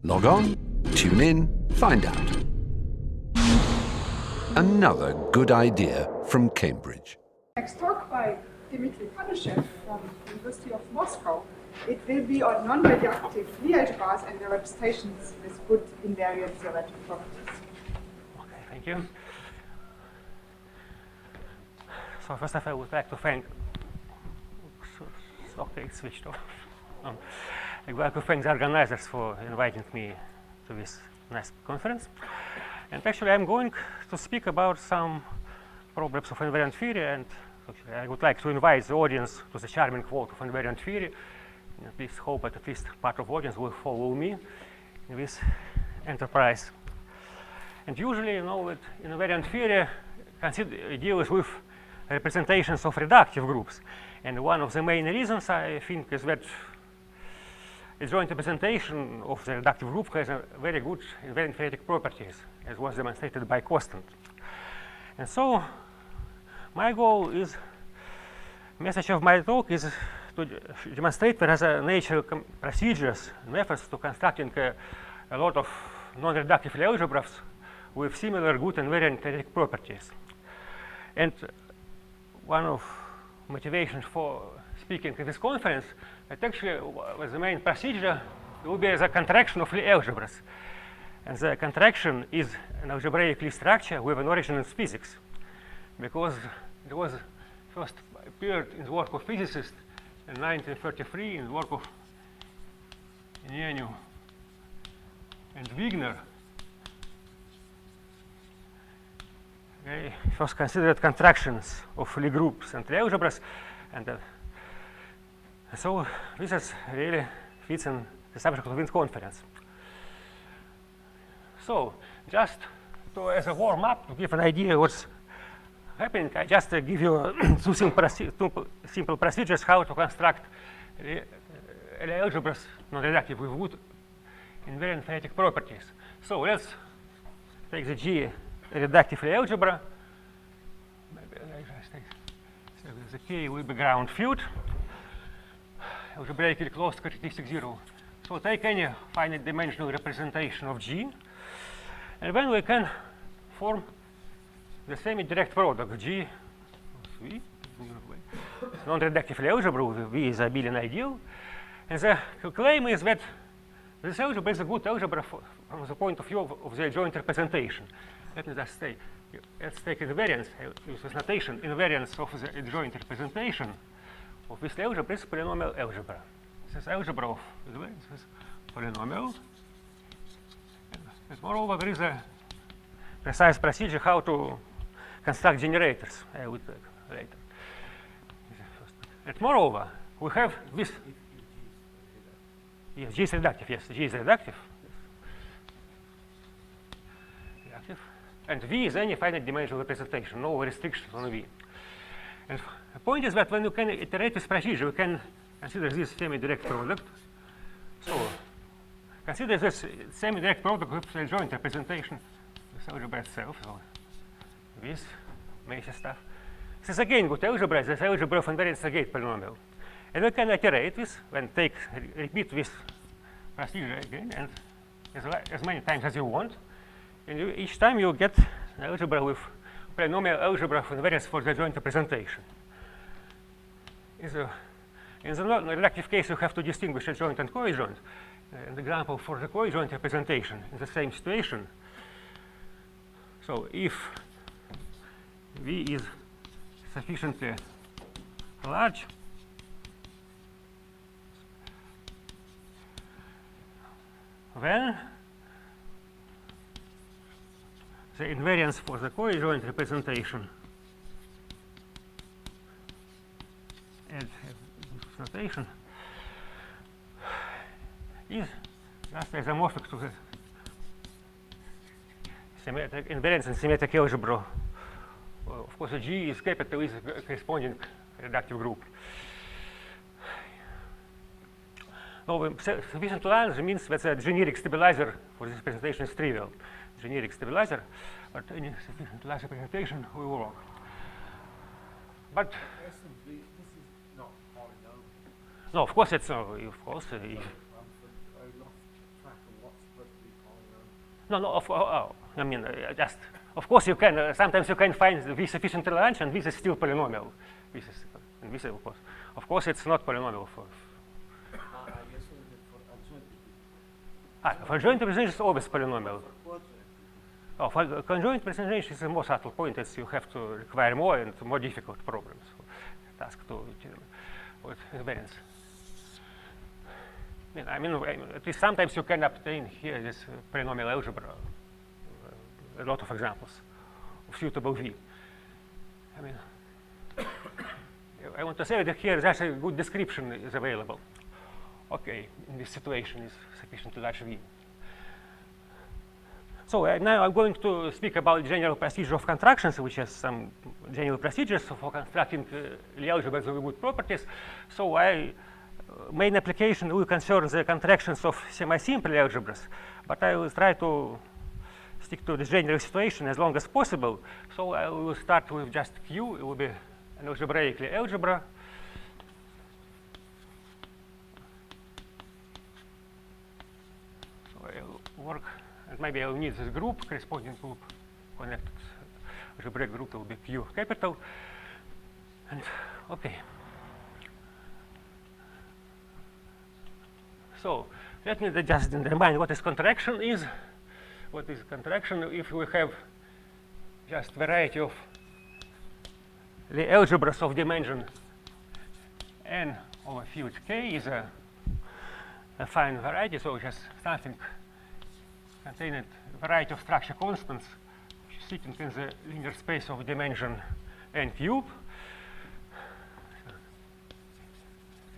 Log on, tune in, find out. Another good idea from Cambridge. Next talk by Dmitri Panyushev from the University of Moscow. It will be on non-reductive Lie algebras and their representations with good invariant-theoretic properties. Okay, thank you. So first of all, I would like to thank. Okay, it's switched off. I'd like to thank the organizers for inviting me to this nice conference. And actually, I'm going to speak about some problems of invariant theory, and actually, I would like to invite the audience to the charming quote of invariant theory. And please hope that at least part of the audience will follow me in this enterprise. And usually, you know, that invariant theory deals with representations of reductive groups. And one of the main reasons, I think, is that a joint representation of the reductive group has a very good invariant-theoretic properties, as was demonstrated by Constant. And so, my goal is, message of my talk is to demonstrate there are natural procedures, methods to constructing a lot of non-reductive Lie algebras with similar good invariant-theoretic properties. And one of motivations for speaking at this conference, that actually the main procedure will be the contraction of Lie algebras. And the contraction is an algebraic Lie structure with an origin in physics, because it was first appeared in the work of physicists in 1933 in the work of Nienu and Wigner. They first considered contractions of Lie groups and Lie algebras, and so this is really fits in the subject of this conference. So just as a warm-up, to give an idea what's happening, I just give you two simple procedures how to construct Lie algebras non-reductive with good invariant-theoretic properties. So let's take the G reductive Lie algebra. Maybe I just take the K will be ground field. Algebraically closed characteristic 0. So take any finite dimensional representation of G, and then we can form the semi-direct product G V, non-reductive Lie algebra with V is abelian ideal. And the claim is that this algebra is a good algebra from the point of view of the joint representation. Let me just say, let's take invariance, use this notation, invariance of the joint representation of this algebra is polynomial algebra. This algebra of this is polynomial. And moreover, there is a precise procedure how to construct generators. I will take later. And moreover, we have this. Yes, G is reductive. Yes, G is reductive. And V is any finite dimensional representation, no restrictions on V. And the point is that when you can iterate this procedure, you can consider this semi-direct product. So consider this semi-direct product with the joint representation, this algebra itself, so this messy stuff. This is again good algebra, this algebra of invariant-Sergate polynomial. And we can iterate this and repeat this procedure again, and as many times as you want. And each time you get an algebra with polynomial algebra of invariance for the joint representation. In the non-reductive case, you have to distinguish a joint and co-joint. An example for the co-joint representation in the same situation. So if V is sufficiently large, then the invariance for the co-joint representation and notation is just isomorphic to the symmetric invariance and symmetric algebra. Of course, G is capital is a corresponding reductive group. So sufficient lines means that the generic stabilizer for this representation is trivial. Generic stabilizer, but any sufficient large representation will work. But this is not polynomial. no, of course it's I lost track of what's the No. I mean, just of course you can. Sometimes you can find V sufficiently large, and V is still polynomial. And V, of course, it's not polynomial for. For joint representation, it's always polynomial. Oh, for conjoint representation is a more subtle point. It's you have to require more and more difficult problems. Task to with invariance. I mean, at least sometimes you can obtain here this polynomial algebra. A lot of examples of suitable V. I mean, I want to say that here there's a good description is available. Okay, in this situation is sufficiently large V. So now I'm going to speak about general procedure of constructions, which has some general procedures for constructing Lie algebras with good properties. So main application will concern the contractions of semi-simple algebras, but I will try to stick to this general situation as long as possible. So I will start with just Q. It will be an algebraic Lie algebra. So I'll work, and maybe I'll need this group, corresponding group, connected algebraic group will be Q capital. And okay. So let me just remind what is contraction is. What is contraction? If we have just variety of Lie algebras of dimension n over field K is a fine variety, so just something containing a variety of structure constants sitting in the linear space of dimension n cube.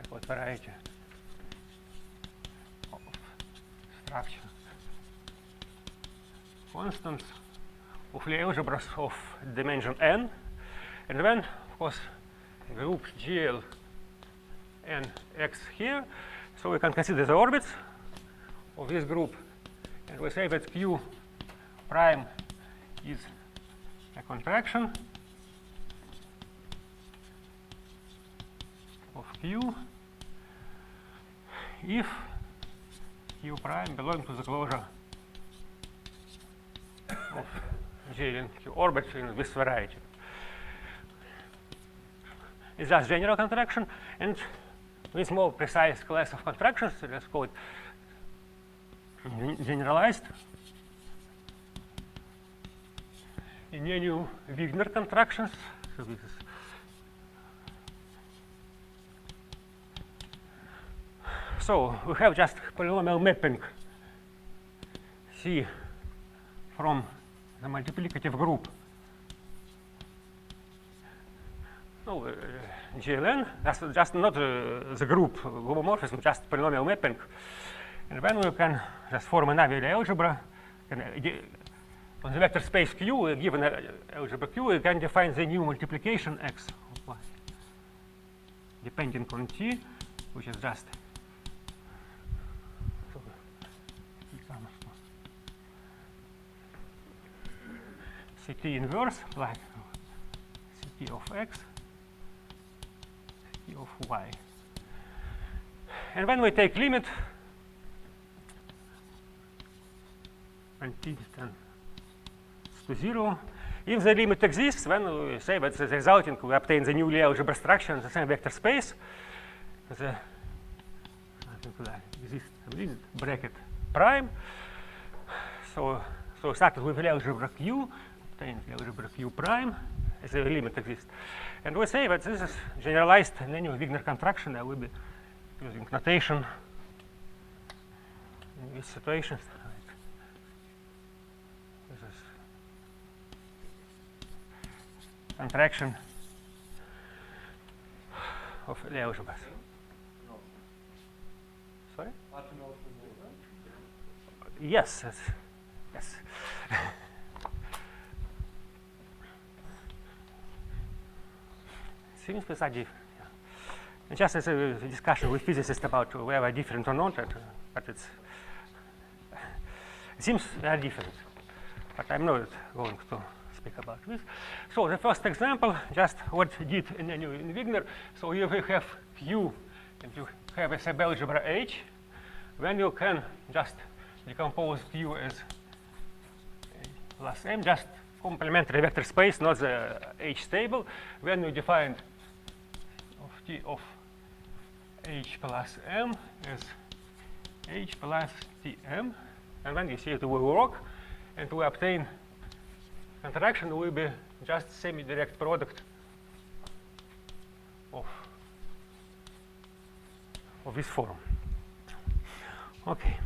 What variety of structure constants of Lie algebras of dimension n, and then of course group GL and X here. So we can consider the orbits of this group, and we say that Q prime is a contraction of Q if Q prime belongs to the closure of J and Q orbits in this variety. It's just general contraction, and with more precise class of contractions, so let's call it generalized in new Wigner contractions. So this is so we have just polynomial mapping C from the multiplicative group. No, GLN, that's just not the group homomorphism, just polynomial mapping. And then we can just form an Lie algebra. And, on the vector space Q, given algebra Q, we can define the new multiplication X of Y, depending on T, which is just Ct inverse like Ct of X, Ct of Y. And when we take limit when t tends to 0, if the limit exists, then we say that the resulting we obtain the new Lie algebra structure in the same vector space. The exists this bracket prime. So started with Lie algebra Q, obtained Lie algebra Q prime as the limit exists. And we say that this is generalized linear Wigner contraction. I will be using notation in these situations. This is contraction of Lie algebras. Sorry? Yes. Yes. Seems precisely different. Yeah. And just as a discussion with physicists about whether they're different or not, but it seems they are different. But I'm not going to speak about this. So the first example, just what did in Wigner. So if you have Q and you have a subalgebra H, then you can just decompose Q as plus m, just complementary vector space, not the H table. When we defined of T of H plus M as H plus Tm, and when you see it will work, and we obtain contraction will be just semi-direct product of this form. Okay.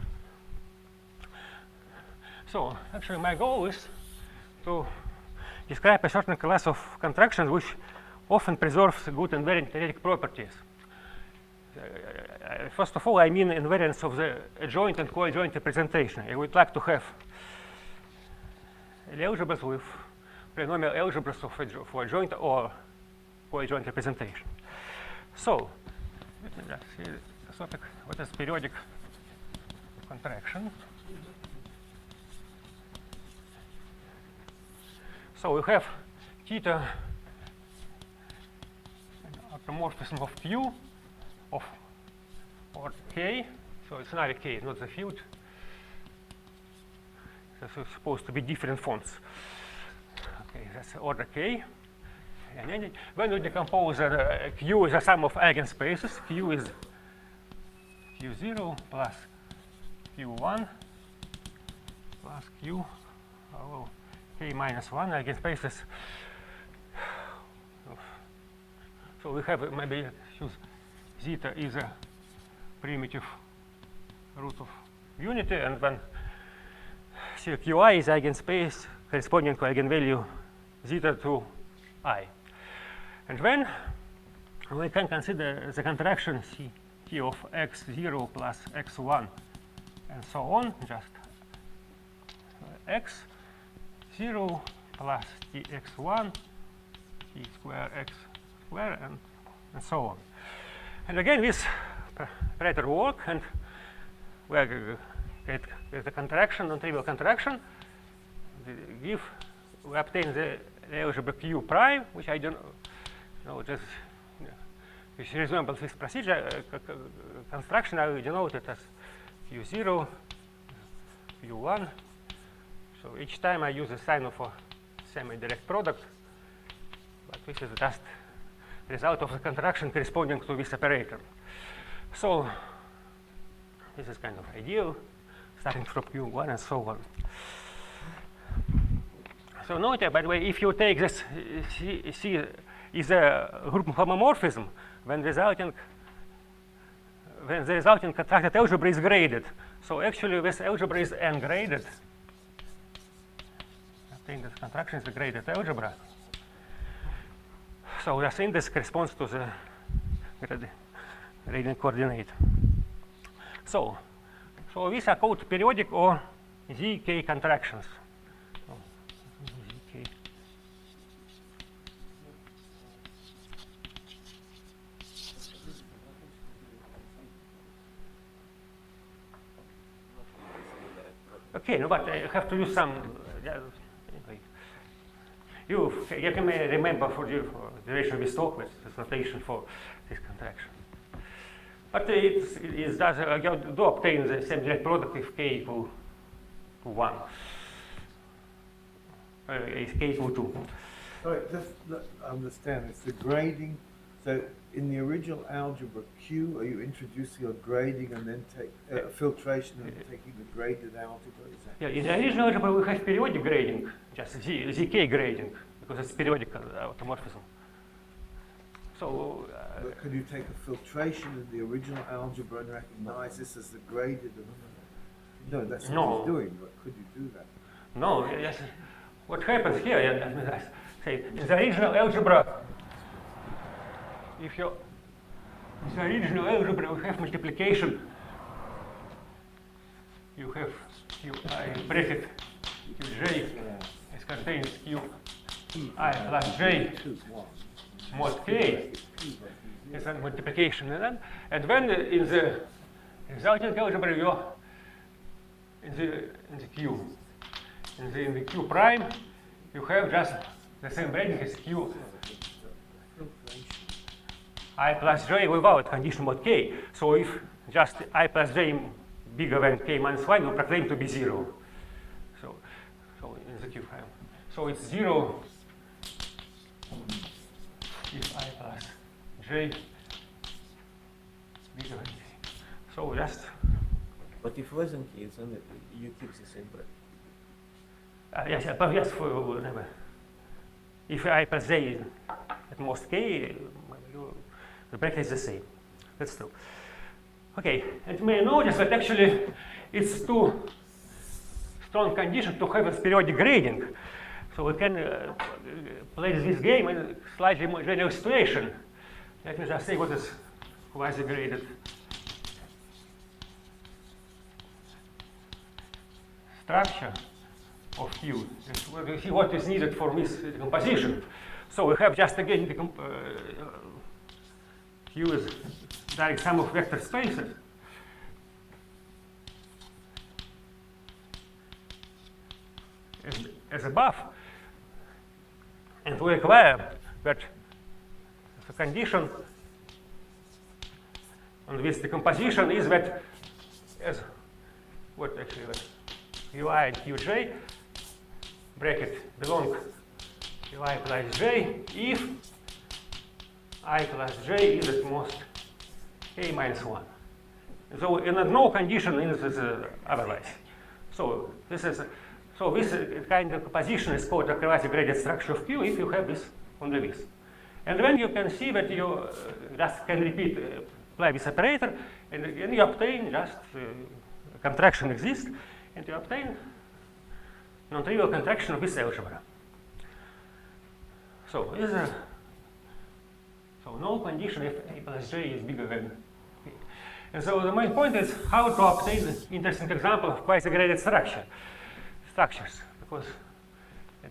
So actually my goal is to describe a certain class of contractions which often preserves good invariant-theoretic properties. First of all, I mean invariance of the adjoint and co-adjoint representation. I would like to have algebras with polynomial algebras for adjoint or co-adjoint representation. So let me just see the topic. What is periodic contraction? So we have theta an automorphism of Q of or K. So it's another K, not the field. This is supposed to be different fonts. Okay, that's order K. And then when we decompose Q is a sum of eigenspaces, Q is Q0 plus Q1 plus Q K minus 1 eigenspaces. So we have maybe choose zeta is a primitive root of unity, and when Qi is eigenspace corresponding to eigenvalue zeta to I. And when we can consider the contraction T of x0 plus x1 and so on, just x0 plus tx1 t square x square and so on. And again, this operator work, and we get the contraction, non-trivial contraction. We obtain the algebra Q prime, which I don't know, just which resembles this procedure construction. I will denote it as Q0, Q1. So each time I use a sign of a semi-direct product, but this is just result of the contraction corresponding to this operator. So this is kind of ideal, starting from Q1 and so on. So note, by the way, if you take this C is a group homomorphism, when the resulting contracted algebra is graded. So actually this algebra is n-graded. I think this contraction is a graded algebra. So the index corresponds to the gradient coordinate. So these are called periodic or ZK contractions. ZK. Okay, no, but I have to use some. You can remember for the duration of this talk with this notation for this contraction. But it does you do obtain the same direct product if k equal to 1. If k equal 2. Sorry, just understand, it's the grading. So in the original algebra Q, are you introducing a grading and then take filtration and taking the graded algebra? Is that Yeah, in the original algebra we have periodic grading, just ZK grading, because it's periodic automorphism. So but could you take a filtration in the original algebra and recognize this as the graded? No, that's what he's doing, but could you do that? No, yes. What happens here, I say, in the original algebra, if you, in the original algebra we have multiplication, you have Qi bracket Qj is contains Qi plus j mod k is a multiplication, and when in the resulting algebra you in the Q. In the Q prime, you have just the same grading as Q I plus j without condition mod k. So if just I plus j bigger than k minus 1, you proclaim to be 0. So in the Q. So it's 0 if I plus j bigger than k. So just But if wasn't k, then you keep the same bracket. yes, but yes, for never. If I plus j at most k, the bracket is the same. That's true. Okay, and you may notice that actually it's too strong condition to have a periodic grading. So we can play this game in a slightly more general situation. Let me just say what is quasi-graded structure of Q. We see what is needed for this decomposition. So we have just again Q is direct sum of vector spaces. As above. And we require that the condition on this decomposition is that as what actually that Qi and Qj bracket belong Qi plus j if I plus j is at most k minus 1. So in no condition is otherwise. So this is so this kind of composition is called a quasi-graded structure of Q if you have this only this. And then you can see that you just can repeat apply this operator, and then you obtain just contraction exists, and you obtain non-trivial contraction of this algebra. So is so no condition if a plus j is bigger than k. And so the main point is how to obtain an interesting example of quasi-graded structures, because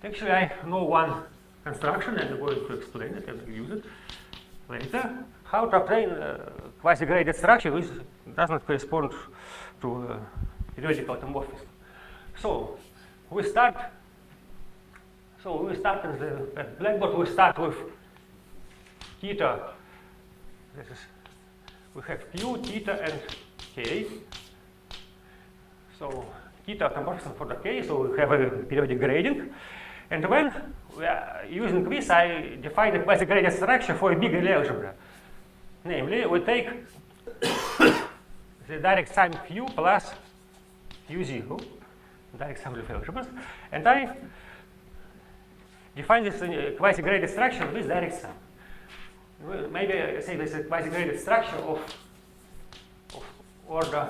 actually I know one construction and I'm going to explain it and use it later. How to obtain quasi-graded structure which does not correspond to periodic automorphism. So we start. So we start in the blackboard. We start with theta. This is we have Q, theta, and k. So theta automorphism for the k. So we have a periodic grading, and when we are using this, I define a quasi-graded structure for a bigger algebra. Namely, we take the direct sum Q plus Q0, direct sum of algebras, and I define this quasi-graded structure with direct sum. Maybe I say this is a quasi-graded structure of order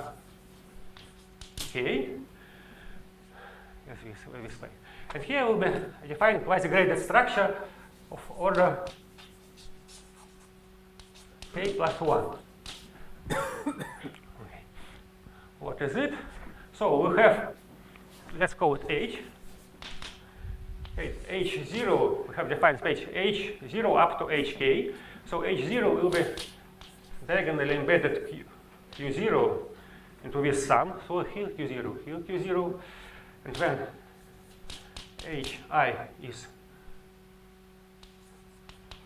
k. Yes, this way. And here we will define quasi-graded structure of order k plus 1. Okay. What is it? So we have, let's call it h. Okay, h0, we have defined space h0 up to hk. So h0 will be diagonally embedded q0 into this sum. So here q0, and then hi is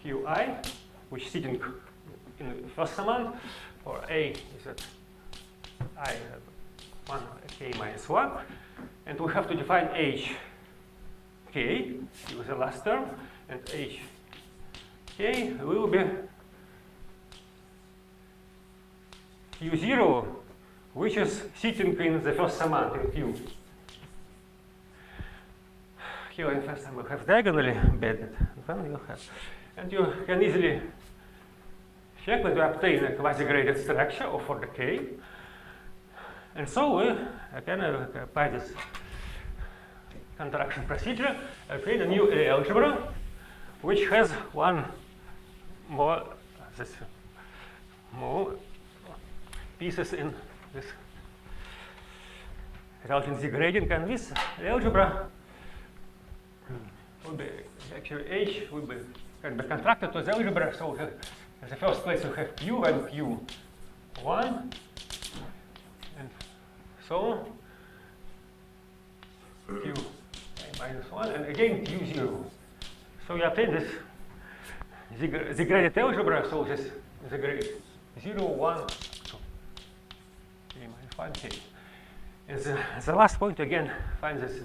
qi, which is sitting in the first summand, or a is at I 1 k minus 1, and we have to define h k with the last term, and h k will be q0, which is sitting in the first summand in q. Here in first time we have diagonally embedded, then you have, and you can easily check that we obtain a quasi-graded structure of order k. And so we can apply this contraction procedure, obtain a new algebra which has one more pieces in this resulting z gradient, and this algebra will be actually h will be can be contracted to the algebra. So in the first place we have q and q1, and so q minus 1, and again q0. So we obtain this the graded algebra. So this is the grade 0, 1, 2, k minus 1, k. And the last point again find this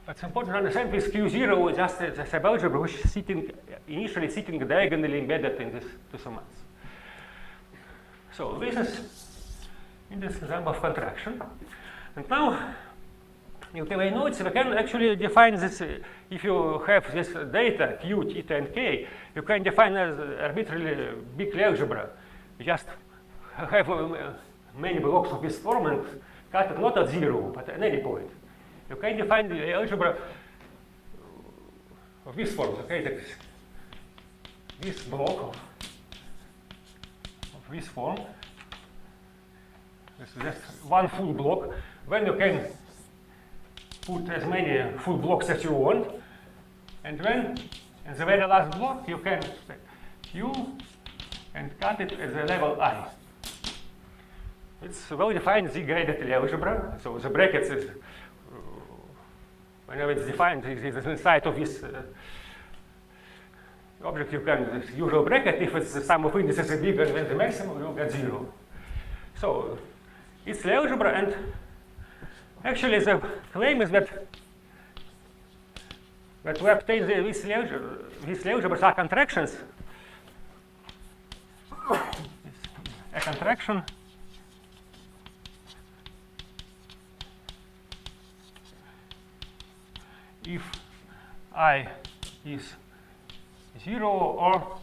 It's important to understand this Q0 is just a subalgebra which is initially sitting diagonally embedded in this two summats. So this is in this example of contraction. And now you may notice we can actually define this, if you have this data Q, theta, and K, you can define as arbitrarily big algebra. You just have many blocks of this form and cut it not at 0, but at any point. You can define the algebra of this form. Okay, that is this block of this form. This is just one full block. When you can put as many full blocks as you want, and then in the very last block you can set Q and cut it at the level I. It's well-defined Z-graded algebra. So the brackets is whenever it's defined, it's inside of this object. You can this usual bracket. If it's the sum of indices is bigger than the maximum, you'll get 0. So it's the algebra, and actually the claim is that we obtain these algebras are contractions. A contraction if I is 0 or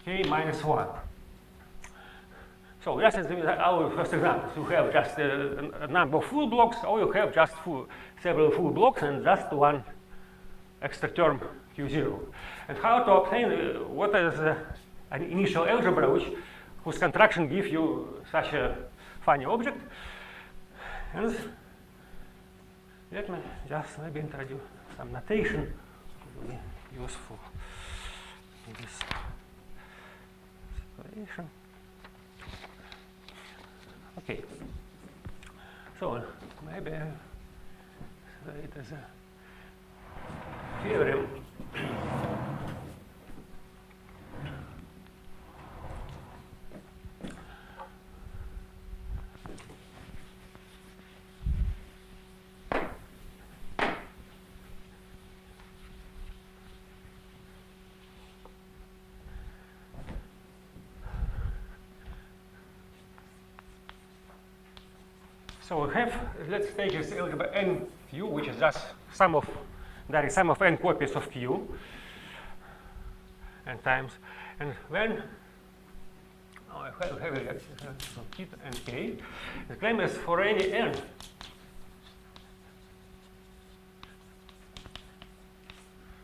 K minus 1. So this is our first example. You have just a number of full blocks, or you have just several full blocks and just one extra term Q0. And how to obtain what is an initial algebra whose contraction gives you such a funny object. And let me just maybe introduce some notation will be useful in this situation. Okay, so maybe it is a theorem. So we have, let's take this algebra n Q, which is just sum of n copies of Q n times. And when I have theta and K, the claim is for any n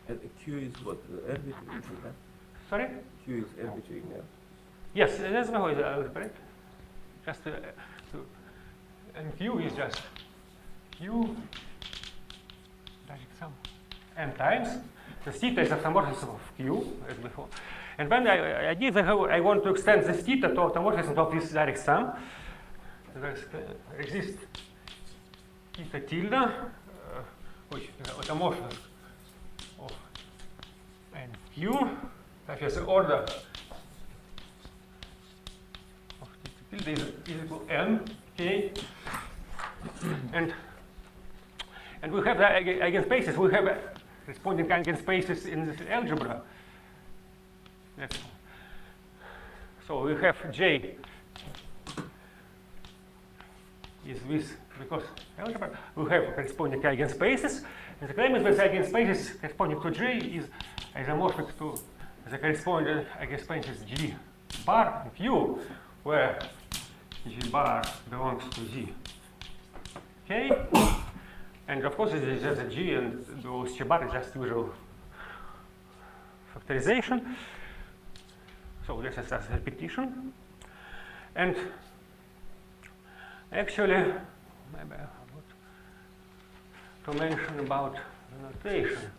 And Q is what? Arbitrary, yeah? sorry? Q is arbitrary, yeah? Yes, that's how it's algebraic. Just and Q is just Q direct sum n times. The theta is automorphism of Q as before. And when I did I want to extend this theta to automorphism of this direct sum. There exists theta tilde, which is automorphism of n Q, such as the order of theta tilde is equal n K. And we have the eigenspaces. We have corresponding eigenspaces in this algebra. So we have J is this because algebra. We have corresponding eigenspaces, and the claim is that the eigenspaces corresponding to J is isomorphic to the corresponding eigenspaces G bar and Q, where G bar belongs to Z. Okay, and of course it is just a G, and those G bar is just usual factorization. So this is just a repetition. And actually, maybe I forgot to mention about the notation.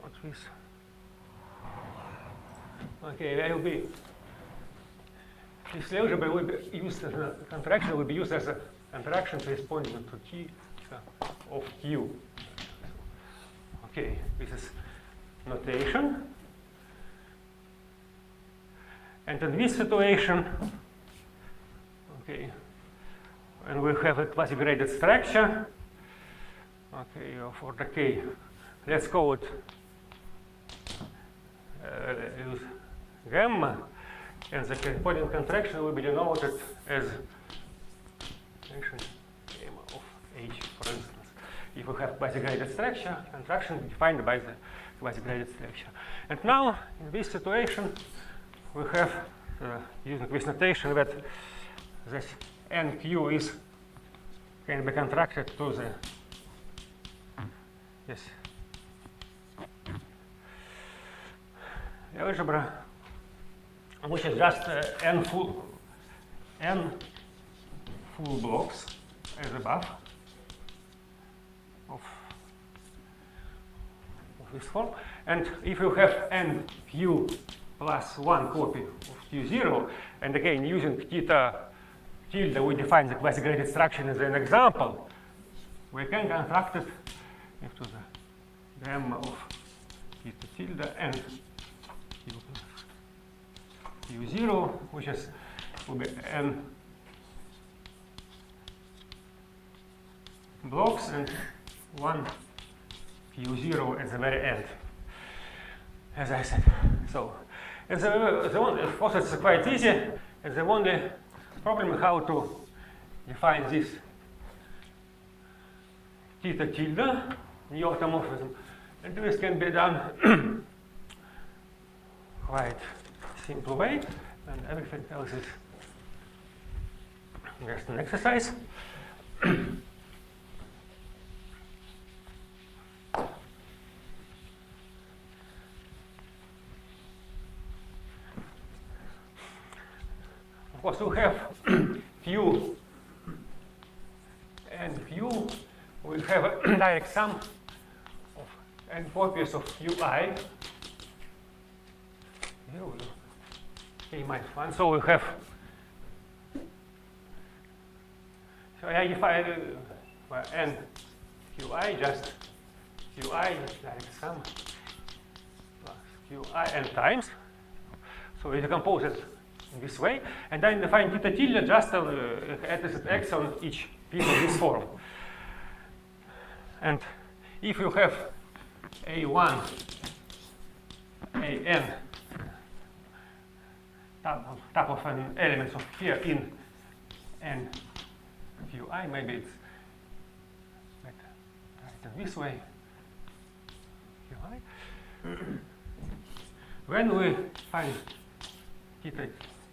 What's this? Okay, I will be. This algebra will be used as a contraction. Will be used as a contraction corresponding to T of Q. Okay, this is notation. And in this situation, Okay, and we have a quasi-graded structure. Okay, for the K, let's call it use gamma, and the corresponding contraction will be denoted as gamma of H, for instance. If we have quasi-graded structure, contraction defined by the quasi-graded structure. And now, in this situation, we have, using this notation, that this NQ can be contracted to the algebra, which is just n full blocks as above of this form. And if you have nq plus 1 copy of q0, and again using theta tilde, we define the quasi-graded structure as an example, we can contract it into the gamma of theta tilde and q0, which is will be n blocks and 1 q0 at the very end, as I said. So, of course, it's quite easy, and the only problem is how to define this theta tilde new automorphism, and this can be done quite simple way, and everything else is just an exercise. Of course, we have Q and Q. We have a direct sum of n copies of Qi. K minus 1. So we have. So I define n Qi, just Qi direct sum plus Qi n times. So we decompose it in this way, and then define theta tilde just at x on each piece of this form. And if you have a1, an top of an element of here in n qi, maybe it's better write it this way. Qi. When we find theta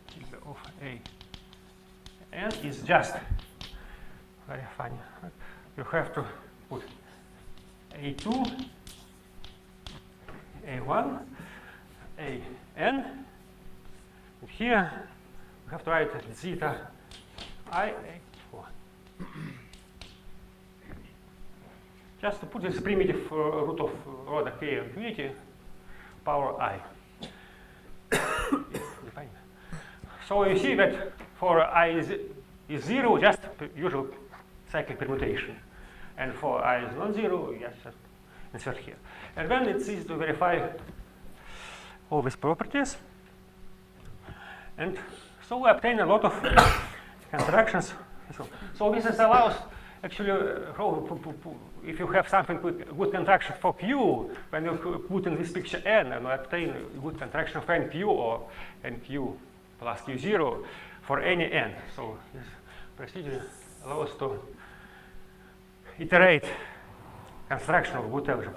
tilde of a n is just very funny. Right? You have to put a2, a1, an, and here we have to write zeta I a4. Just to put this primitive root of order k infinity power I. So you see that for I is 0, just usual cyclic permutation. And for I is non-zero, you just insert here. And then it's easy to verify all these properties. And so we obtain a lot of contractions. So this allows, actually, if you have something with good contraction for Q, when you put in this picture N, and obtain a good contraction of NQ or NQ plus Q0 for any N. So this procedure allows to iterate construction of good algebras.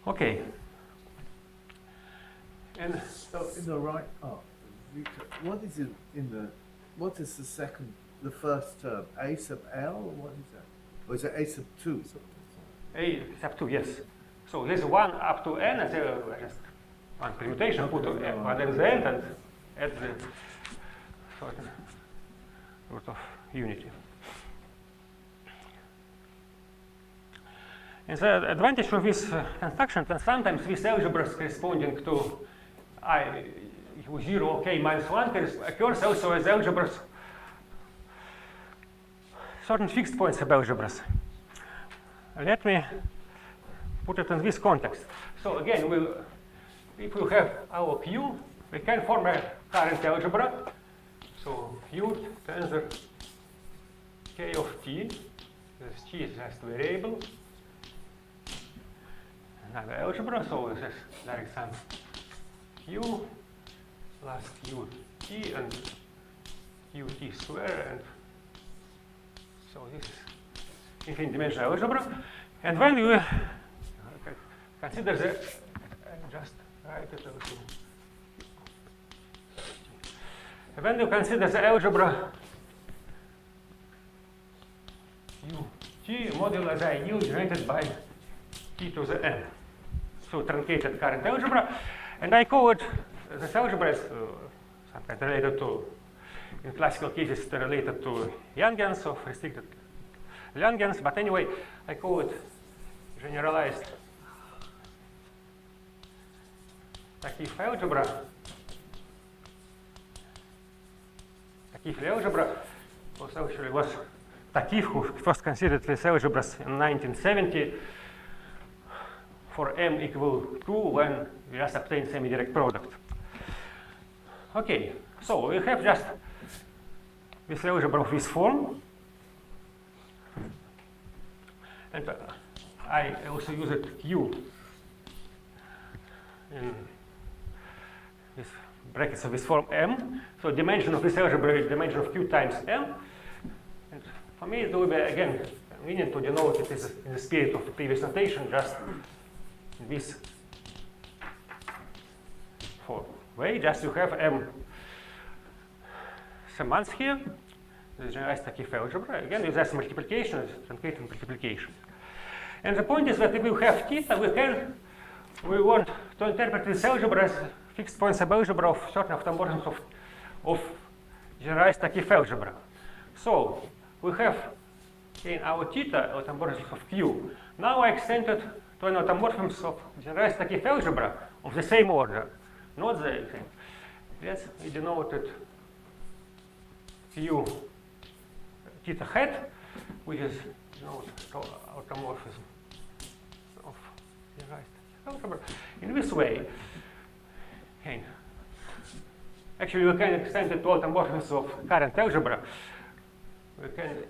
Okay. And so in the right, what is it in the, what is the first term? A sub L, or what is that? Or is it A sub 2? A sub 2, yes. So this 1 up to n, and just one permutation, put 1 at the end and add the certain root of unity. And the advantage of this construction, that sometimes these algebras corresponding to I 0, k minus 1 occurs also as algebras, certain fixed points of algebras. Let me put it in this context. So again, if we have our Q, we can form a current algebra. So few tensor k of t, this t is just variable. Another algebra, so this is direct sum q plus qt and qt square, and so this is infinite dimensional algebra. And when you consider the just write it also. When you consider the algebra ut modulo I u generated by t to the n, so truncated current algebra, and I call it this algebra is some kind related to, in classical cases, related to Youngians of restricted Youngians, but anyway, I call it generalized Takiv algebra. Takiv algebra was Takiv who first considered these algebras in 1970 for m equal 2 when we just obtained semi-direct product. Okay, so we have just this algebra of this form, and I also use it q in this brackets of this form m. So dimension of this algebra is dimension of q times m. And for me, it will be again convenient to denote it is in the spirit of the previous notation, just in this form way. Just you have m summons here. This is generalized Takiv algebra. Again, with this multiplication, it's truncated multiplication. And the point is that if we have theta, we want to interpret this algebra as fixed point subalgebra of certain automorphisms of generalized Takiv algebra. So we have in our theta automorphisms of Q. Now I extend it to an automorphisms of generalized Takiv algebra of the same order, not the same. Yes, we denoted Q theta hat, which is automorphism of generalized algebra. In this way, actually we can extend it to automorphisms of current algebra. We can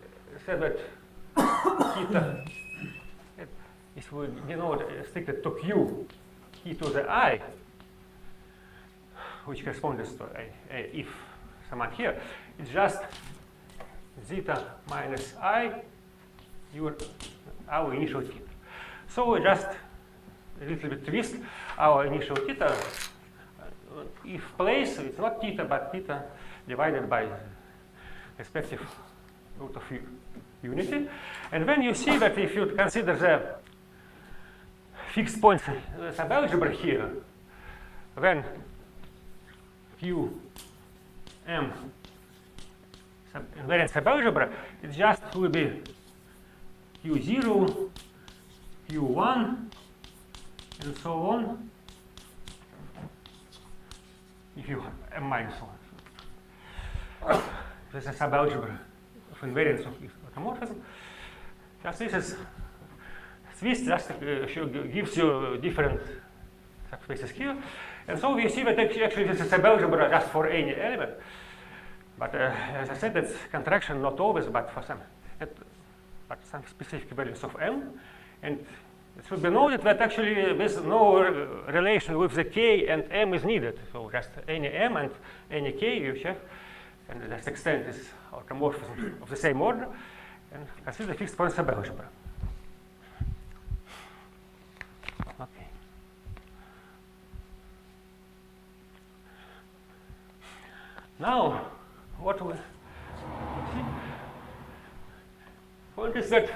say that theta, if we denote restricted to q, e to the I, which corresponds to a if summon here, it's just zeta minus I, our initial theta. So we just a little bit twist our initial theta. If place, it's not theta, but theta divided by respective root of unity. And then you see that if you consider the fixed points subalgebra here, then q m invariant subalgebra, it just will be q0, q1, and so on, if you have m minus 1. This is a subalgebra of invariance of automorphism. Just this is Swiss just gives you different subspaces here. And so we see that actually this is a subalgebra just for any element. But as I said, it's contraction not always, but for some specific values of m. And it should be noted that actually there's no relation with the k and m is needed. So just any m and any k you have, and just extend this automorphism of the same order, and consider fixed point subalgebra. Okay. Now, what we see? Point is that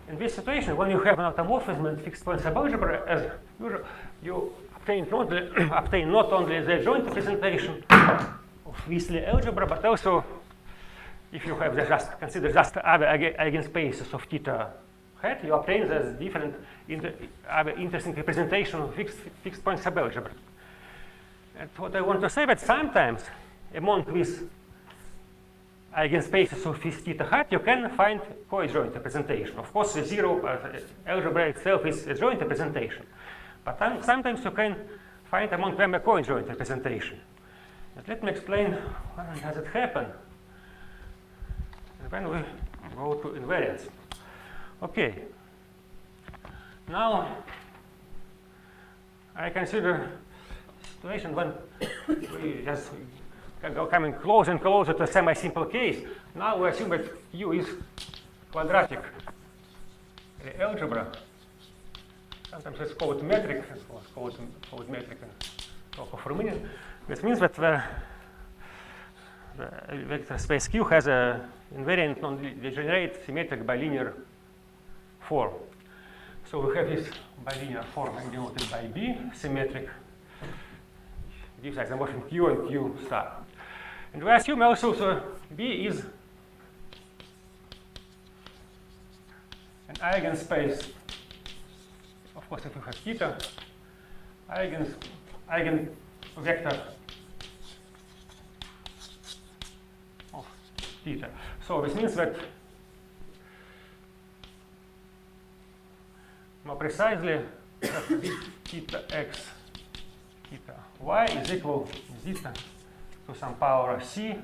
in this situation, when you have an automorphism in fixed point subalgebra, as usual, you obtain not only the joint representation of this algebra, but also, if you have consider just other eigenspaces of theta hat, you obtain the different other interesting representation of fixed point subalgebra. And what I want to say that sometimes among these eigenspaces of this theta hat, you can find co-adjoint representation. Of course, the zero algebra itself is a joint representation, but sometimes you can find among them a co-adjoint representation. But let me explain when does it happen. And when we go to invariance. Okay. Now I consider situation when we just go coming closer and closer to a semi-simple case. Now we assume that Q is quadratic algebra. Sometimes it's called metric, it's called metric and talk of Romanian. This means that the vector space Q has a invariant non-degenerate symmetric bilinear form. So we have this bilinear form denoted by B, symmetric, gives isomorphism Q and Q star. And we assume also so B is an eigenspace. Of course, if we have theta, eigenvector of theta. So this means that more precisely, theta x, theta y is equal zeta to some power of c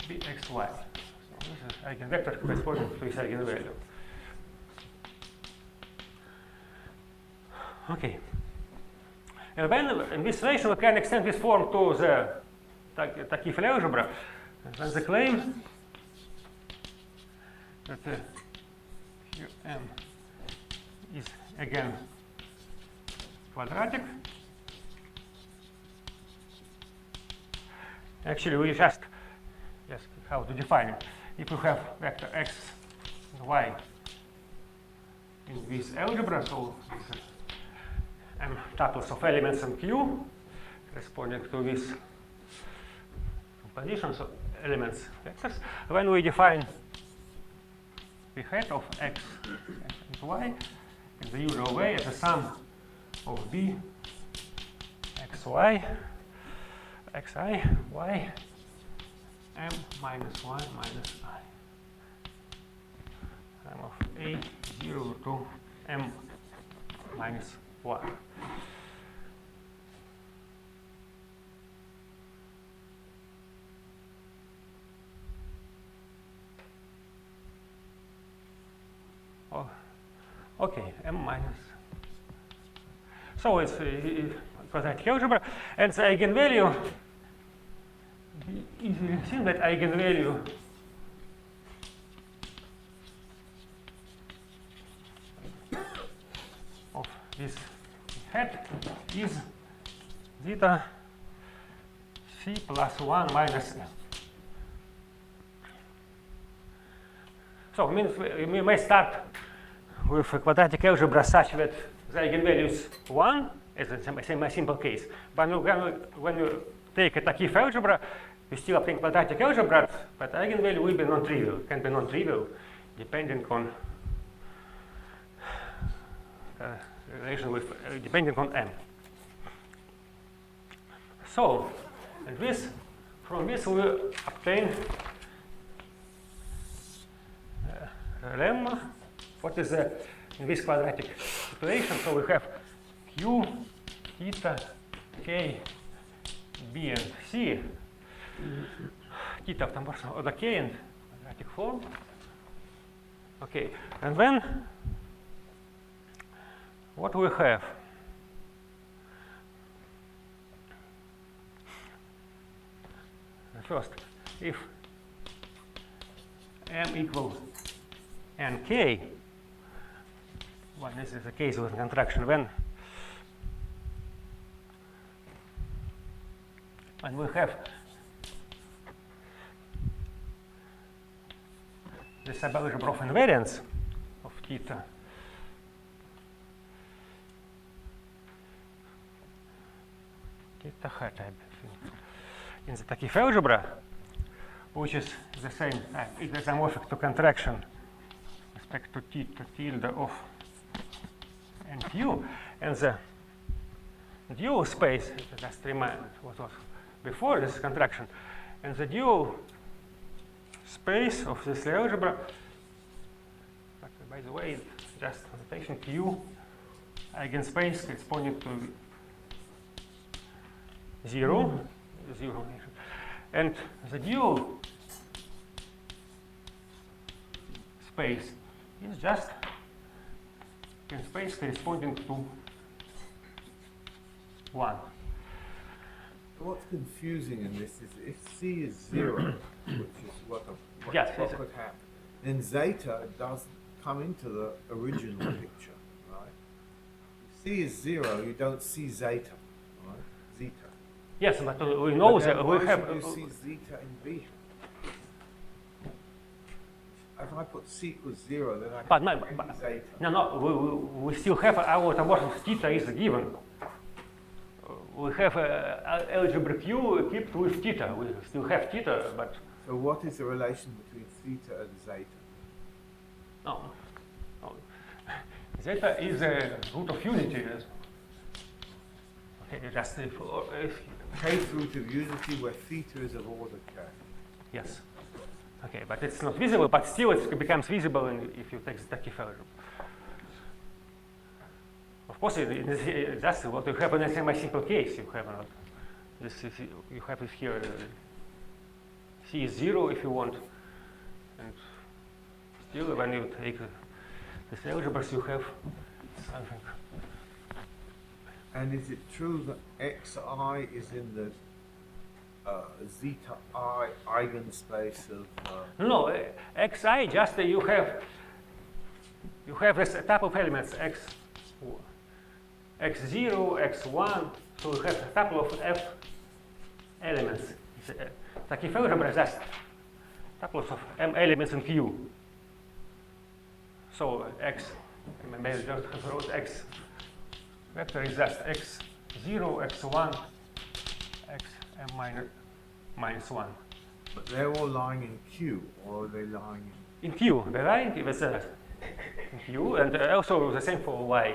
bxy. So this is eigenvector corresponding to this eigenvalue. Okay. And then in this relation we can extend this form to the Takifel algebra. And then the claim that Qm is again quadratic. Actually, we just how to define it. If we have vector x and y in this algebra, so this m tuples of elements in Q corresponding to these compositions of elements vectors, when we define the head of x and y in the usual way as a sum of b xy xi y m minus y minus I, sum of a0 to m minus 1. Oh, okay, m minus. So it's quadratic algebra, and the eigenvalue, easily seen that eigenvalue of this head is zeta c plus 1 minus m. So it means we may start with a quadratic algebra such that the eigenvalue is 1 as a simple case. But when you take a Takif algebra, you still obtain quadratic algebra, but eigenvalue will be non-trivial, can be non-trivial depending on relation with depending on m. So, and from this we obtain lemma. What is in this quadratic situation? So we have q, theta, k, b, and c. Theta of the k in quadratic form. Okay, and then what we have? First, if m equal nk, when this is the case with contraction, when we have the subalgebra of invariance of theta hat, I think, in the Takif algebra, which is the same, is isomorphic to contraction with respect to theta tilde of NQ, and the dual space, just remind what was before this contraction, and the dual space of this algebra, by the way, just notation Q eigenspace corresponding to 0, 0, and the dual space is just in space corresponding to 1. What's confusing in this is if C is 0, which is what Yes, could happen, then zeta doesn't come into the original picture, right? If C is 0, you don't see zeta, right? Zeta. Yes, but we know But then that we why have. should you see zeta in B? If I put C equals 0, then I But can find zeta. no, we still have our automorphism theta is given. We have algebra Q equipped with theta. We still have theta, but So what is the relation between theta and zeta? no. Zeta is a root of unity. Okay, just if Kth root of unity where theta is of order k. yes. Okay, but it's not visible, but still it becomes visible if you take the Takiff algebra. Of course, that's what you have in a semi-simple case. You have not this. You have it here. C is 0 if you want, and still when you take this algebras, you have something. And is it true that xi is in the zeta I eigenspace of? No, xi just you have this type of elements x0, x1, so you have a couple of f elements. Takiff algebra is just tuples of m elements in Q. So x, maybe just wrote x vector is just x0, x1, xm minus 1. But they're all lying in Q, or are they lying In Q, the line is in Q, and also the same for y.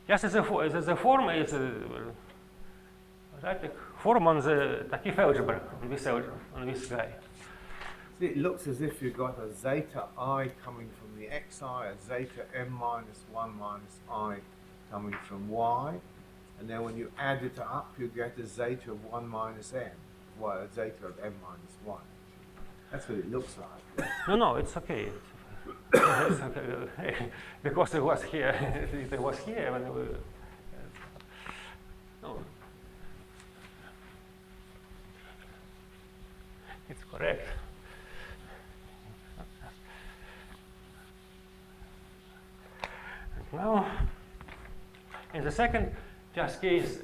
Just as the form is erratic form on the Takiff algebra, on this guy. See, it looks as if you've got a zeta I coming from the xi, a zeta m minus 1 minus I coming from y, and then when you add it up, you get a zeta of 1 minus m, well, a zeta of m minus 1. That's what it looks like. No, it's okay. It's okay. Because it was here. It was here when we. No. It's correct. And now, in the second just case,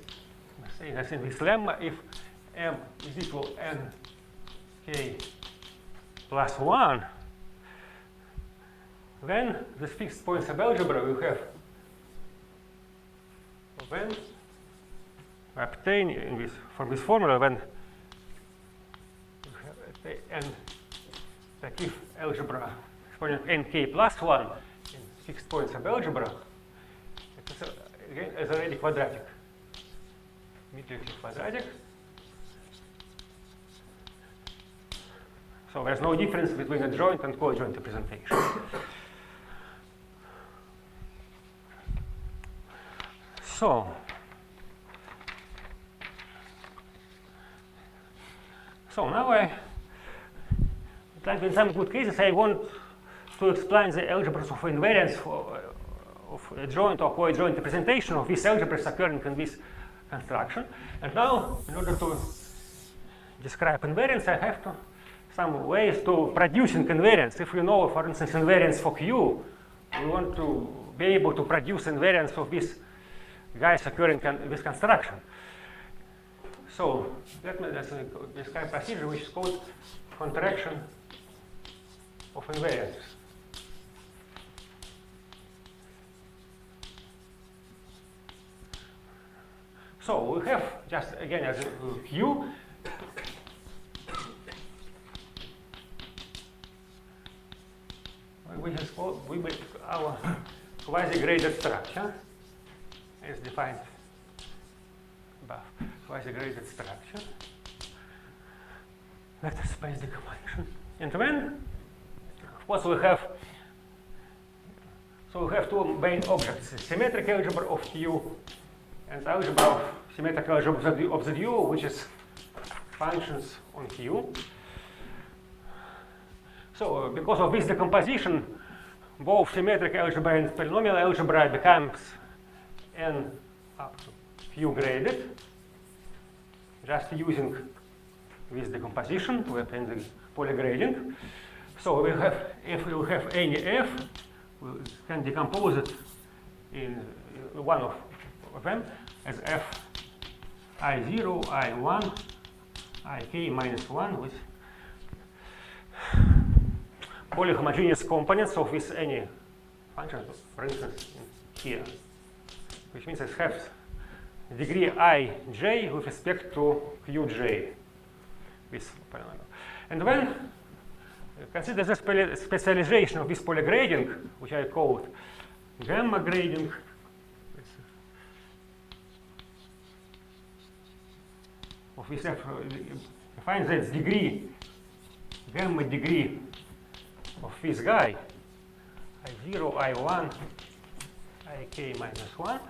say that in this lemma, if m is equal n k plus 1, then this fixed point subalgebra we have when we obtain in this from this formula when we have n Takiff algebra exponent nk plus 1 in fixed point subalgebra, it is again is already quadratic. Dmitri is quadratic. So there's no difference between a joint and co-joint representation. So now like in some good cases, I want to explain the algebras of invariance of a joint or co-joint representation of these algebras occurring in this construction. And now, in order to describe invariance, I have to some ways to producing invariance. If you know, for instance, invariance for Q, we want to be able to produce invariance of these guys occurring in this construction. So let me describe a procedure which is called contraction of invariance. So we have just again as Q. We make our quasi-graded structure is defined above. Quasi-graded structure, vector space decomposition. And when, of course, we have So we have two main objects: symmetric algebra of Q and algebra of symmetric algebra of the duo, which is functions on Q. So because of this decomposition, both symmetric algebra and polynomial algebra becomes n up to Q graded, just using this decomposition to obtain the polygrading. So we have, if we have any f, we can decompose it in one of them as f I0, I1, ik minus 1 with polyhomogeneous components of this any function, for instance, here, which means it has degree ij with respect to qj. This polynomial. And when consider the specialization of this polygrading, which I called gamma grading. Of this f, find that its degree, gamma degree of this guy, I0, I1, ik minus 1,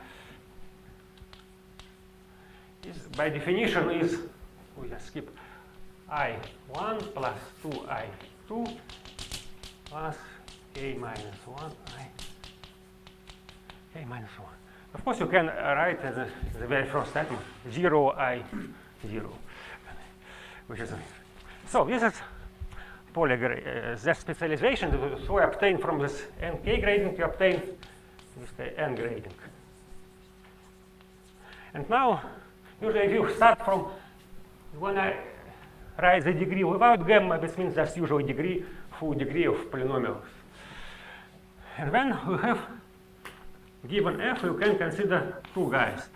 is by definition is, we just skip I1 plus 2I2 plus k minus 1 k minus 1. Of course, you can write as the very first step 0I0, which is so. This is that specialization that we obtain from this nk grading to obtain this n grading. And now, usually, if you start from when I write the degree without gamma, this means that's usually degree, full degree of polynomials. And when we have given f, you can consider two guys.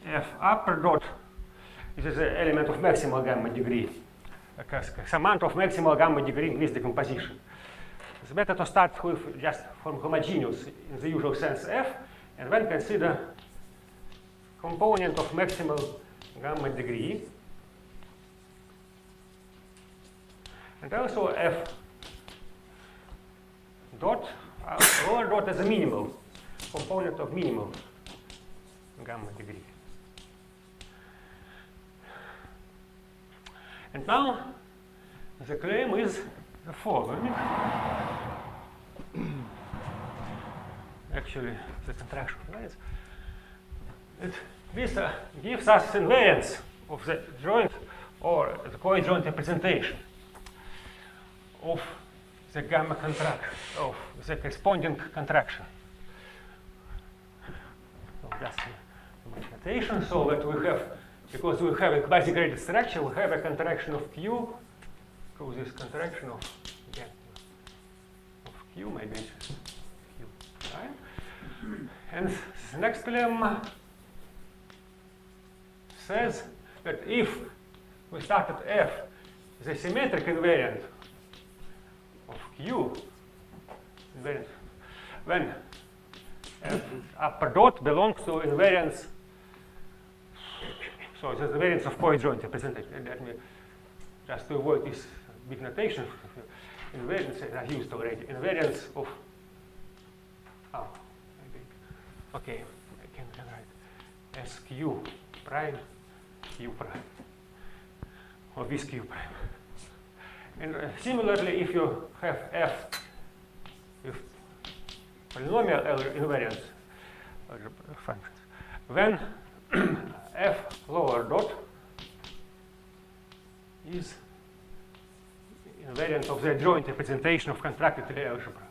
F upper dot, this is the element of maximal gamma degree, some amount of maximal gamma degree in this decomposition. It's better to start with just from homogeneous in the usual sense f, and then consider component of maximal gamma degree, and also f dot, lower dot as a minimal component of minimal gamma degree. And now the claim is the following. Actually, the contraction of this gives us invariance of the joint or the coadjoint representation of the gamma contraction, of the corresponding contraction. So that's the notation. So that we have, because we have a quasi-graded structure, we have a contraction of Q, so this contraction of Q, maybe it's Q, right? And the next lemma says that if we start at f, the symmetric invariant of Q, invariant, when f upper dot belongs to invariance, so it's the invariance of coadjoint representation. Let me just to avoid this big notation. Invariance I used already. Invariance of okay, I can write SQ prime Q prime or this Q prime. And similarly, if you have f with polynomial invariance functions, then f lower dot is invariant of the adjoint representation of contracted Lie algebra.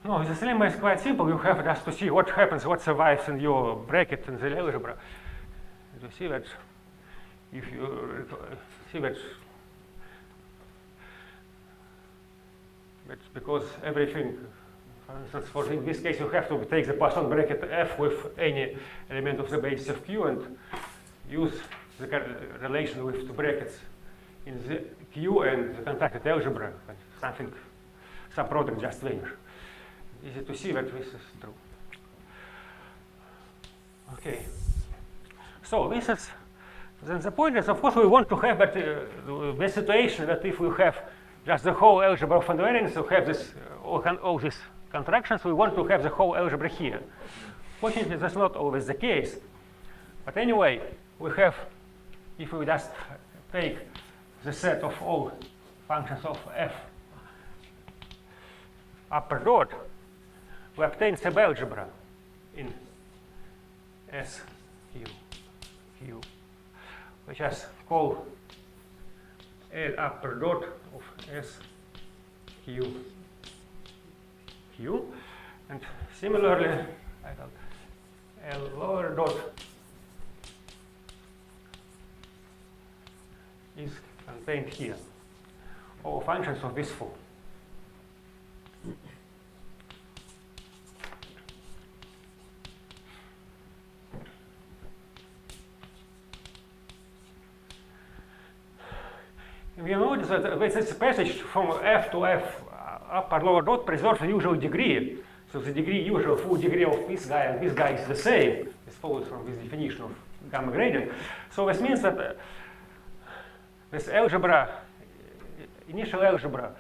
No, this lemma is quite simple. You have just to see what happens, what survives in your bracket in the Lie algebra. You see that if you see that that's because everything, for instance, for in this case, you have to take the Poisson bracket f with any element of the basis of Q and use the relation with two brackets in the Q and the contracted algebra, and something, some product just vanish. Easy to see that this is true. Okay. So this is, then the point is, of course, we want to have that, the situation that if we have just the whole algebra of invariance to have this all these contractions. We want to have the whole algebra here. Fortunately, that's not always the case. But anyway, we have, if we just take the set of all functions of f upper dot, we obtain subalgebra in S Q, which is called L upper dot of S Q, and similarly, L lower dot is contained here. All functions of this form. We notice that this passage from f to f upper lower dot preserves the usual degree. So the usual full degree of this guy and this guy is the same. This follows from this definition of gamma gradient. So this means that this algebra, initial algebra,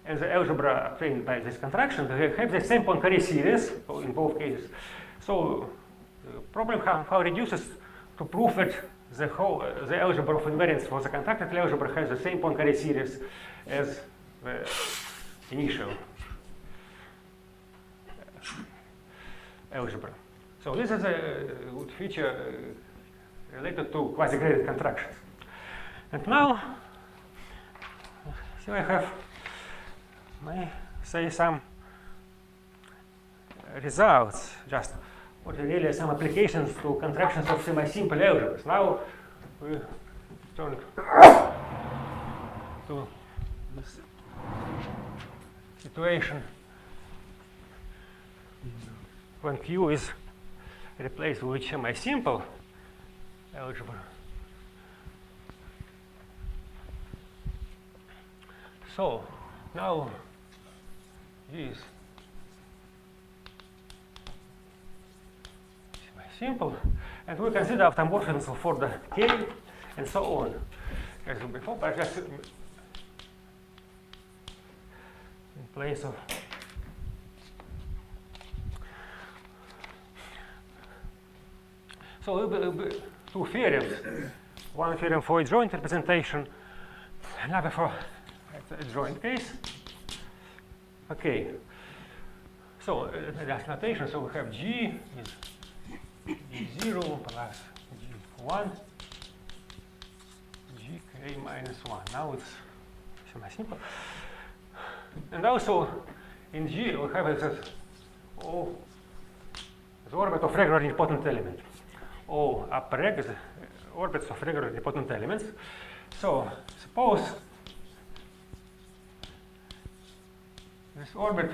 and the algebra obtained by this contraction, they have the same Poincaré series in both cases. So the problem how reduces to prove that the algebra of invariance for the contracted algebra has the same Poincaré series as the initial algebra. So this is a good feature related to quasi-graded contractions. And now, here I have, may say, some results, just what are really some applications to contractions of semi-simple algebras. Now we turn to this situation when Q is replaced with semi-simple algebra. So now is simple, and we consider automorphisms for the K and so on as before, but just in place of so two theorems, one theorem for a joint representation, another for a joint case. Okay, so that's notation. So we have G is G0 plus G1, Gk minus 1. Now it's semi-simple. And also in G we have O, the orbit of regular nilpotent element. O upper reg is orbits of regular nilpotent elements. So suppose this orbit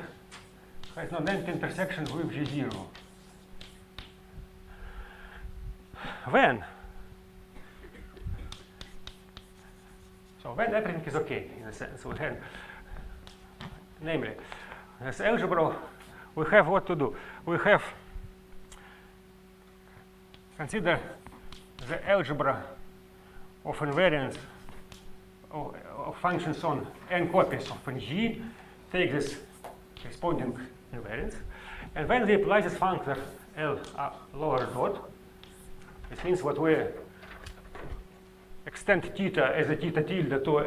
has no length intersection with G0. When everything is okay in a sense, we have, namely, this algebra, we have what to do. We have consider the algebra of invariance of functions on n copies of G, take this corresponding invariance, and when we apply this functor L lower dot, it means what we extend theta as a theta tilde to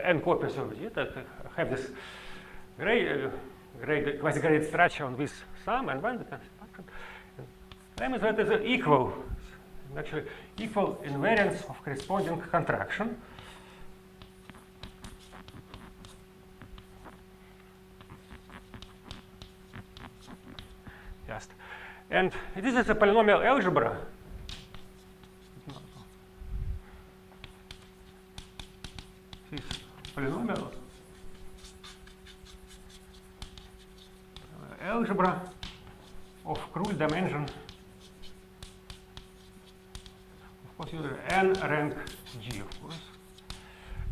n copies of G, that have this quasi-graded structure on this sum, and when the function means that is equal, actually equal invariance of corresponding contraction. Just, and this is a polynomial algebra. This polynomial algebra of Krull dimension, of course, usually n rank G, of course,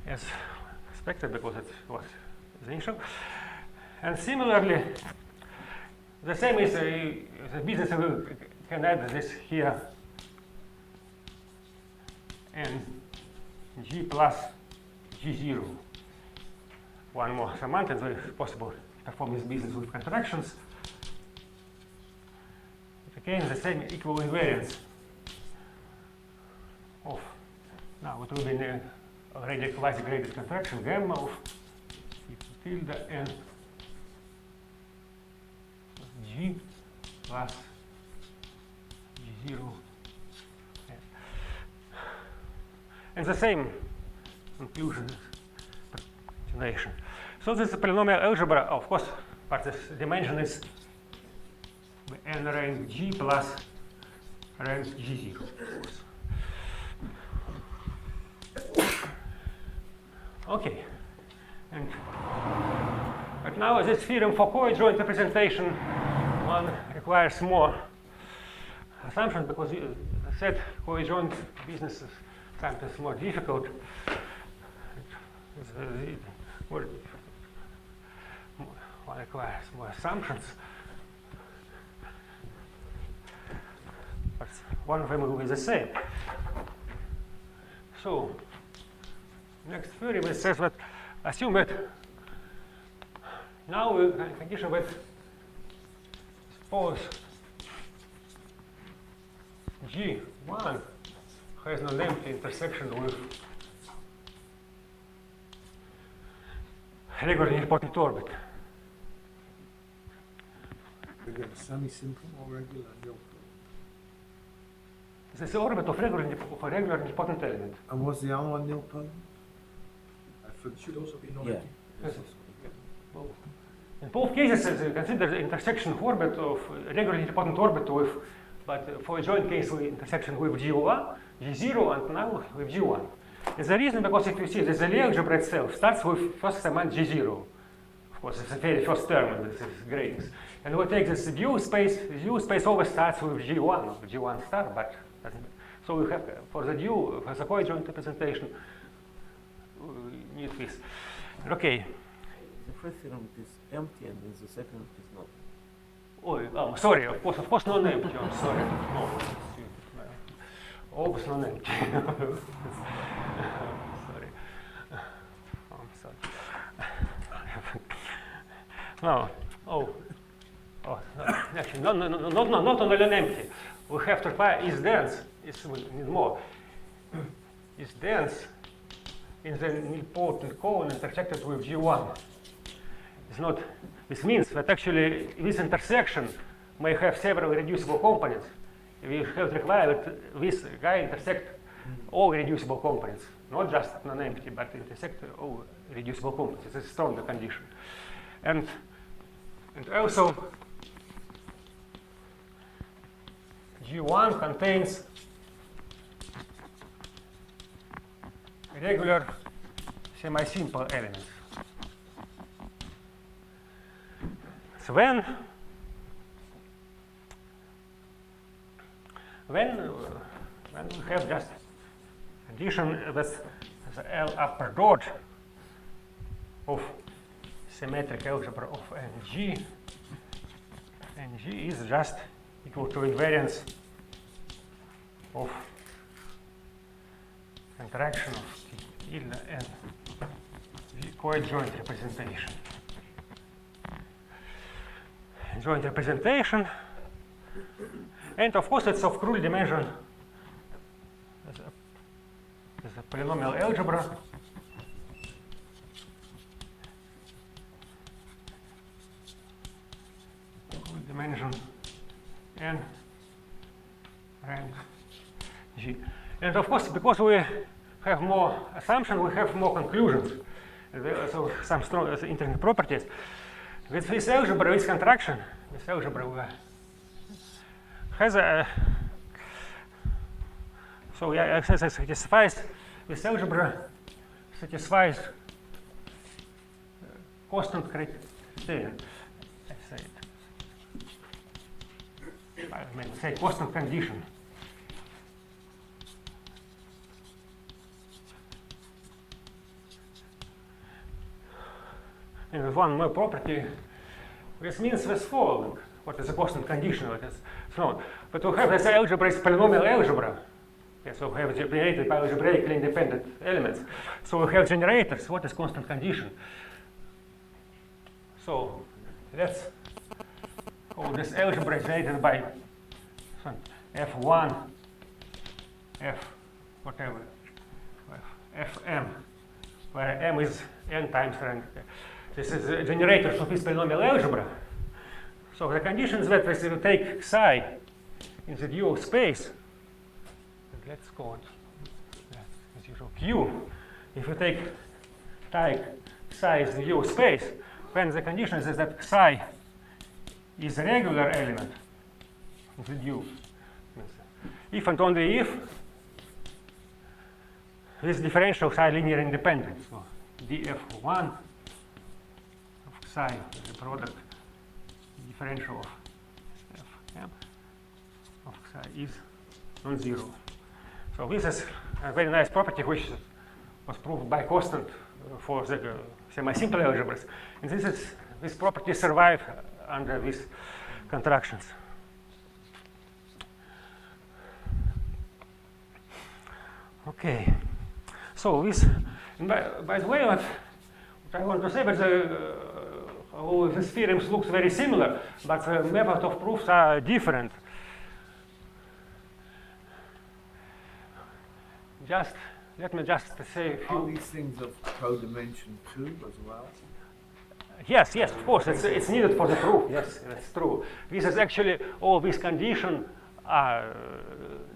as expected because it was the initial. And similarly, the same is the business. We can add this here, n G plus G0. one more semantics, it's possible to perform this business with contractions. Again, the same equal invariance of, now it will be an already quasi-graded contraction, gamma of tilde n g plus g0. And the same conclusion generation. So this is a polynomial algebra. Of course, but this dimension is n rank g plus rank g0. Okay, and but now this theorem for co-adjoint representation one requires more assumption, because you said co-adjoint business is sometimes more difficult. One requires more assumptions, but one of them will be the same. So next theorem it says that assume that now we condition that suppose G1 has no empty intersection with regular nilpotent orbit. Again, semi-simple or regular nilpotent? This is the orbit of regular nilpotent element. And was the other one nilpotent? It should also be Yeah. non-reductive. Yes. Well, in both cases, you consider the intersection orbit of regular nilpotent orbit with, but for a joint case, we intersection with G1, G0, and now with G1. It's the reason because if you see the Lie algebra itself starts with first segment G0. Of course, it's the very first term in this gradings. And we take this U space always starts with G1, G1 star, but so we have for the U, for the co-adjoint representation, we need this. Okay. The first theorem is empty and then the second is not. Oh, sorry, of course non-empty. I'm sorry. No, always non-empty. Sorry. I'm sorry. No. Oh, no. Actually, not only non-empty. We have to apply is dense. We need more. Is dense in the nilpotent cone intersected with G1. It's not. This means that actually this intersection may have several reducible components. We have to require that this guy intersect all reducible components, not just non-empty, but intersect all reducible components. It's a stronger condition. And also G1 contains regular semi-simple elements. So when we have just addition with the L upper dot of symmetric algebra of NG, NG is just equal to invariance of interaction of tilde and co-adjoint representation. Joint representation, and of course it's of Krull dimension as a polynomial algebra. Krull dimension n rank G. And of course, because we have more assumption, we have more conclusions. So some strong integral properties. With this algebra, this contraction, this algebra has a, so yeah, satisfies, this algebra satisfies constant criterion. I say it. I mean, say constant condition. And with one more property, this means this following. What is a constant condition? What is so? But we have this algebra is polynomial algebra. Okay, so we have generated by algebraically independent elements. So we have generators. What is constant condition? So let's call this algebra generated by F1, F whatever, Fm, where m is n times rank. This is a generator of this polynomial algebra. So the conditions that if you take psi in the dual space, and let's call it as usual Q. If you take psi as the dual space, then the condition is that psi is a regular element of the dual. If and only if this differentials are linear independent. So df1 of psi, the product differential of fm of psi is non-zero. So this is a very nice property which was proved by constant for the semi-simple algebras. And this property survive under these contractions. Okay. So this, by the way, what I want to say that all these theorems looks very similar, but the method of proofs are different. Let me just say a few. Are these things of co-dimension 2 as well? Yes, of course, it's needed for the proof. Yes, that's true. This is actually all these conditions are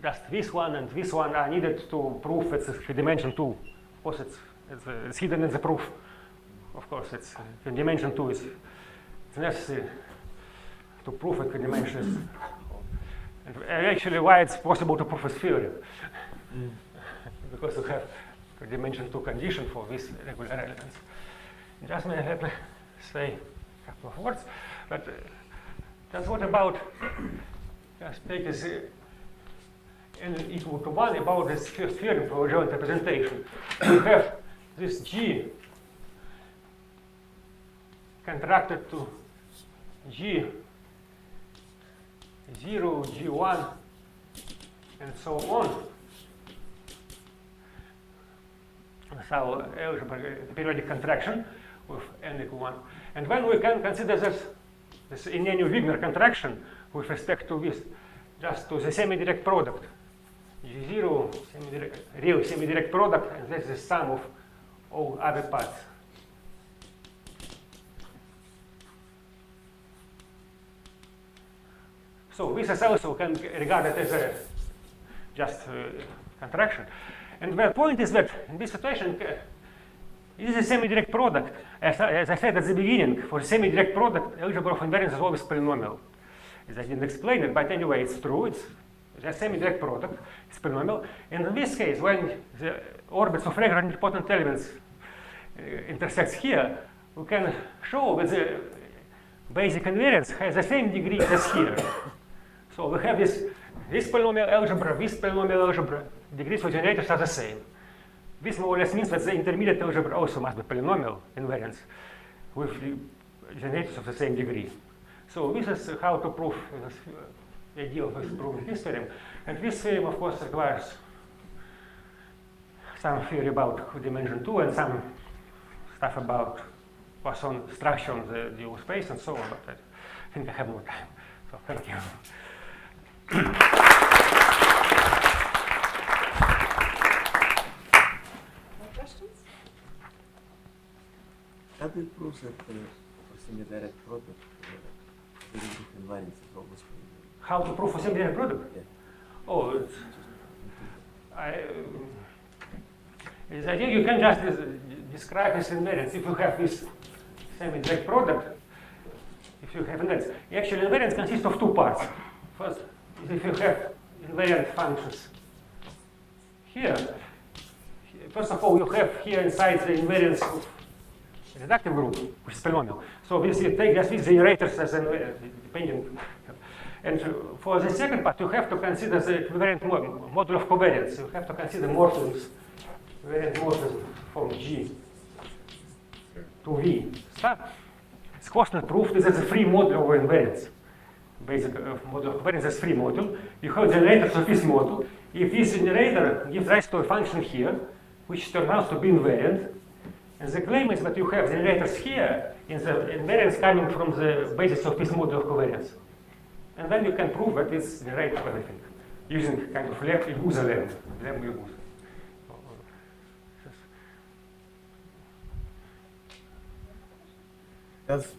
just this one and this one are needed to prove it's a dimension 2. Of course, it's hidden in the proof. Of course, it's dimension 2 is necessary to prove a dimension is. And actually, why it's possible to prove a theorem. Because you have a dimension 2 condition for these regular elements. Just let me say a couple of words. But just what about, just take this n equal to 1 about this theorem for joint representation. We have this G contracted to G0, G1, and so on. That's our algebraic periodic contraction with n equal 1. And when we can consider this Inenu-Wigner contraction with respect to this, just to the semi-direct product, G0 real semi-direct product, and that's the sum of all other parts. So this is also can be regarded as a just contraction. And the point is that in this situation, it is a semi-direct product. As I said at the beginning, for semi-direct product, algebra of invariance is always polynomial. As I didn't explain it, but anyway, it's true. It's a semi-direct product. It's polynomial. And in this case, when the orbits of regular nilpotent elements intersects here, we can show that the basic invariance has the same degree as here. So we have this polynomial algebra, this polynomial algebra. Degrees for generators are the same. This more or less means that the intermediate algebra also must be polynomial invariance with the generators of the same degree. So this is how to prove the idea of proving this theorem. And this theorem, of course, requires some theory about dimension 2 and some stuff about Poisson structure on the dual space and so on. But I think I have more time. So thank you. How do you prove that for semi-direct product, derivative invariance is always polynomial? How to prove for semi-direct product? Yeah. Oh, I think you can just describe this invariance. If you have this semi-direct product, if you have invariance. Actually, invariance consists of two parts. First, if you have invariant functions here, first of all, you have here inside the invariance of reductive group, which is polynomial. So this you take just these generators as an dependent. And for the second part, you have to consider the equivalent model of covariance. You have to consider morphisms, invariant morphism from G to V. It's constant proof is that the free model of invariance. Basic model of covariance is free model. You have generators of this model. If this generator gives rise to a function here, which turns out to be invariant, And the claim is that you have generators here in the invariance coming from the basis of this model of covariance. And then you can prove that it's generated everything using kind of illusory lemma. Lemma illusory.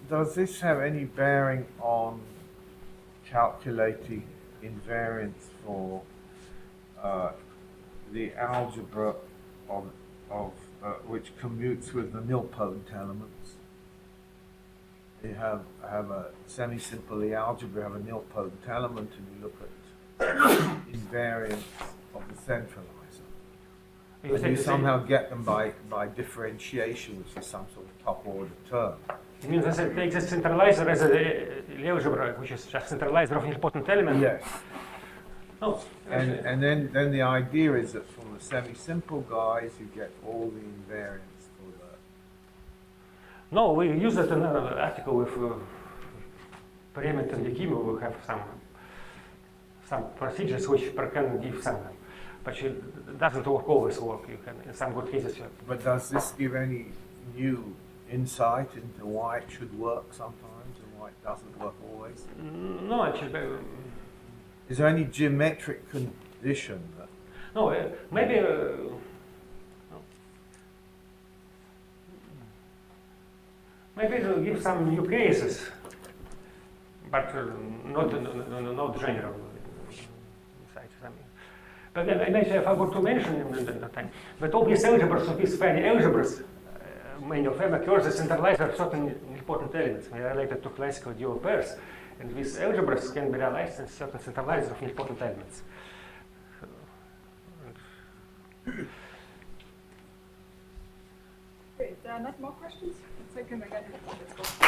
Does this have any bearing on calculating invariance for the algebra of which commutes with the nilpotent elements? You have a semi-simple algebra, have a nilpotent element, and you look at invariance of the centralizer. And you somehow get them by differentiation, which is some sort of top order term. You mean that it takes a centralizer as a algebra, which is just centralizer of nilpotent element? Yes. Oh, And then the idea is that from the semi-simple guys, you get all the invariance for the. no, we use it in an article with Perement and Yakimov. We have some procedures which can give some, but it doesn't always work. You can, in some good cases. But does this give any new insight into why it should work sometimes and why it doesn't work always? No, actually, Is there any geometric condition that? no, maybe. Maybe it will give some new cases, but not general insights. But then I forgot to mention in the time that all these algebras of these Fanny algebras, many of them occurs as centralizer of certain important elements related to classical dual pairs, and these algebras can be realized as certain centralizers of important elements. Okay, there are not more questions? Let's take them again. Let's go.